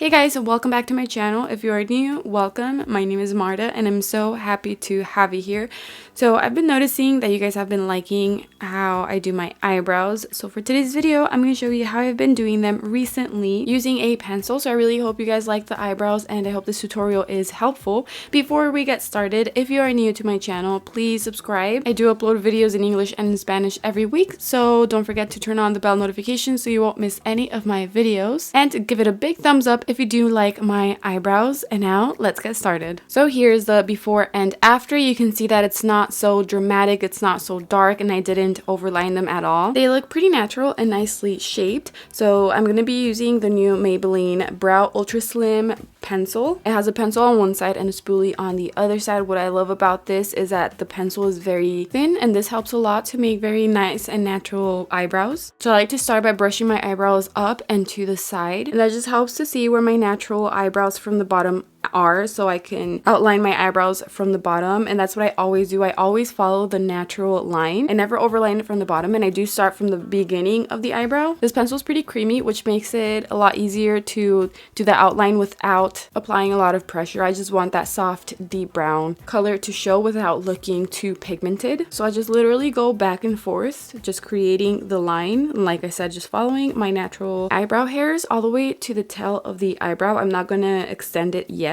Hey guys, welcome back to my channel. If you are new, welcome. My name is Marta and I'm so happy to have you here. So I've been noticing that you guys have been liking how I do my eyebrows. So for today's video, I'm going to show you how I've been doing them recently using a pencil. So I really hope you guys like the eyebrows and I hope this tutorial is helpful. Before we get started, if you are new to my channel, please subscribe. I do upload videos in English and in Spanish every week, so don't forget to turn on the bell notification so you won't miss any of my videos. And give it a big thumbs up if you do like my eyebrows. And now let's get started. So here's the before and after. You can see that it's not so dramatic, it's not so dark, and I didn't overline them at all. They look pretty natural and nicely shaped. So I'm going to be using the new Maybelline Brow Ultra Slim pencil. It has a pencil on one side and a spoolie on the other side. What I love about this is that the pencil is very thin, and this helps a lot to make very nice and natural eyebrows. So I like to start by brushing my eyebrows up and to the side, and that just helps to see where my natural eyebrows from the bottom are, so I can outline my eyebrows from the bottom. And that's what I always do. I always follow the natural line. I never overline it from the bottom, and I do start from the beginning of the eyebrow. This pencil is pretty creamy, which makes it a lot easier to do the outline without applying a lot of pressure. I just want that soft deep brown color to show without looking too pigmented. So I just literally go back and forth, just creating the line. And like I said, just following my natural eyebrow hairs all the way to the tail of the eyebrow. I'm not gonna extend it yet.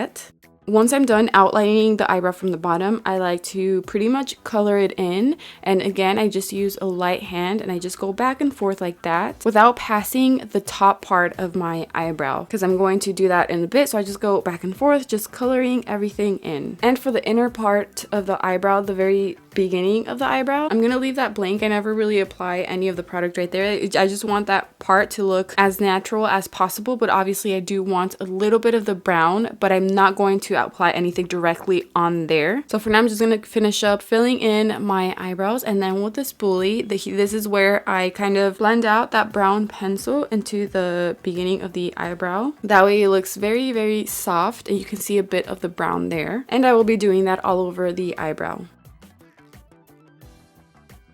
Once I'm done outlining the eyebrow from the bottom, I like to pretty much color it in. And again, I just use a light hand and I just go back and forth like that without passing the top part of my eyebrow, because I'm going to do that in a bit. So I just go back and forth, just coloring everything in. And for the inner part of the eyebrow, the very beginning of the eyebrow, I'm gonna leave that blank. I never really apply any of the product right there. I just want that part to look as natural as possible, but obviously I do want a little bit of the brown, but I'm not going to apply anything directly on there. So for now, I'm just gonna finish up filling in my eyebrows, and then with the spoolie, this is where I kind of blend out that brown pencil into the beginning of the eyebrow. That way it looks very, very soft, and you can see a bit of the brown there. And I will be doing that all over the eyebrow.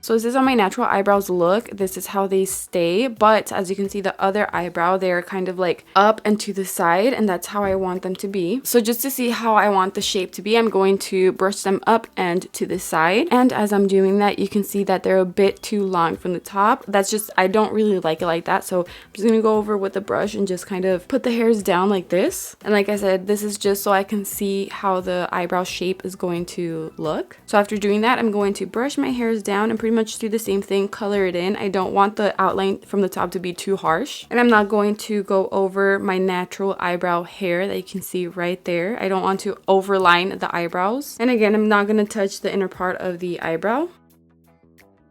So this is how my natural eyebrows look. This is how they stay. But as you can see, the other eyebrow, they're kind of like up and to the side, and that's how I want them to be. So just to see how I want the shape to be, I'm going to brush them up and to the side. And as I'm doing that, you can see that they're a bit too long from the top. That's just, I don't really like it like that. So I'm just going to go over with the brush and just kind of put the hairs down like this. And like I said, this is just so I can see how the eyebrow shape is going to look. So after doing that, I'm going to brush my hairs down and pretty much do the same thing, color it in. I don't want the outline from the top to be too harsh, and I'm not going to go over my natural eyebrow hair that you can see right there. I don't want to overline the eyebrows, and again, I'm not going to touch the inner part of the eyebrow.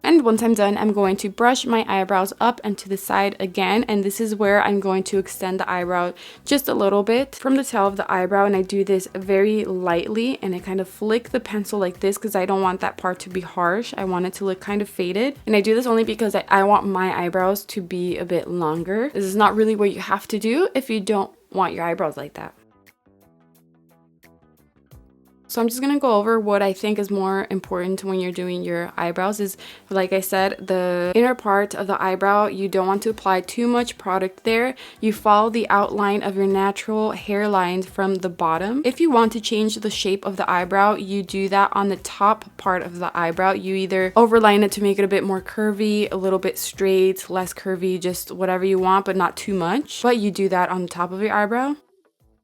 And once I'm done, I'm going to brush my eyebrows up and to the side again. And this is where I'm going to extend the eyebrow just a little bit from the tail of the eyebrow. And I do this very lightly, and I kind of flick the pencil like this because I don't want that part to be harsh. I want it to look kind of faded. And I do this only because I want my eyebrows to be a bit longer. This is not really what you have to do if you don't want your eyebrows like that. So I'm just going to go over what I think is more important when you're doing your eyebrows is, like I said, the inner part of the eyebrow, you don't want to apply too much product there. You follow the outline of your natural hairline from the bottom. If you want to change the shape of the eyebrow, you do that on the top part of the eyebrow. You either overline it to make it a bit more curvy, a little bit straight, less curvy, just whatever you want, but not too much. But you do that on the top of your eyebrow.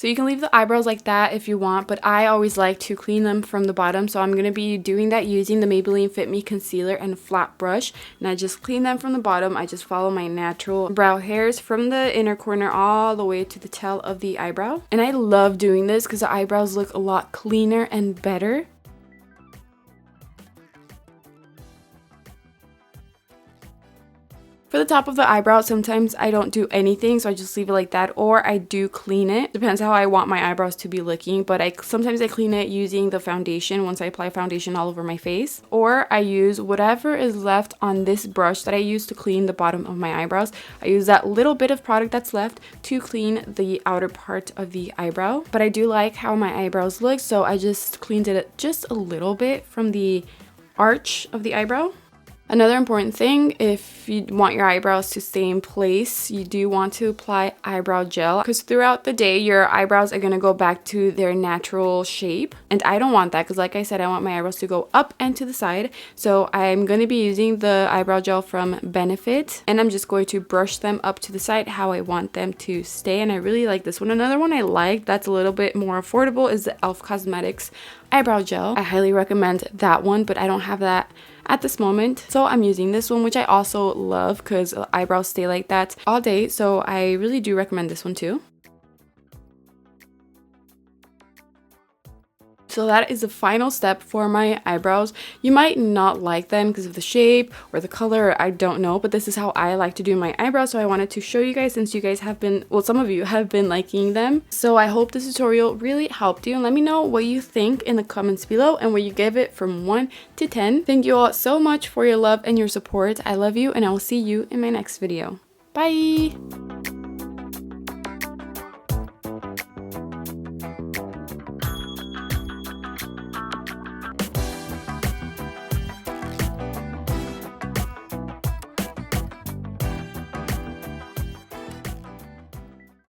So you can leave the eyebrows like that if you want, but I always like to clean them from the bottom. So I'm going to be doing that using the Maybelline Fit Me Concealer and flat brush. And I just clean them from the bottom. I just follow my natural brow hairs from the inner corner all the way to the tail of the eyebrow. And I love doing this because the eyebrows look a lot cleaner and better. For the top of the eyebrow, sometimes I don't do anything, so I just leave it like that, or I do clean it. Depends how I want my eyebrows to be looking, but sometimes I clean it using the foundation once I apply foundation all over my face, or I use whatever is left on this brush that I use to clean the bottom of my eyebrows. I use that little bit of product that's left to clean the outer part of the eyebrow, but I do like how my eyebrows look, so I just cleaned it just a little bit from the arch of the eyebrow. Another important thing, if you want your eyebrows to stay in place, you do want to apply eyebrow gel, because throughout the day your eyebrows are going to go back to their natural shape, and I don't want that, because like I said, I want my eyebrows to go up and to the side. So I'm going to be using the eyebrow gel from Benefit, and I'm just going to brush them up to the side how I want them to stay, and I really like this one. Another one I like that's a little bit more affordable is the e.l.f. Cosmetics eyebrow gel. I highly recommend that one, but I don't have that at this moment, so I'm using this one, which I also love because eyebrows stay like that all day, so I really do recommend this one too. So that is the final step for my eyebrows. You might not like them because of the shape or the color, I don't know, but this is how I like to do my eyebrows, so I wanted to show you guys since you guys have been, well, some of you have been liking them. So I hope this tutorial really helped you, and let me know what you think in the comments below and what you give it from 1 to 10. Thank you all so much for your love and your support. I love you, and I will see you in my next video. Bye!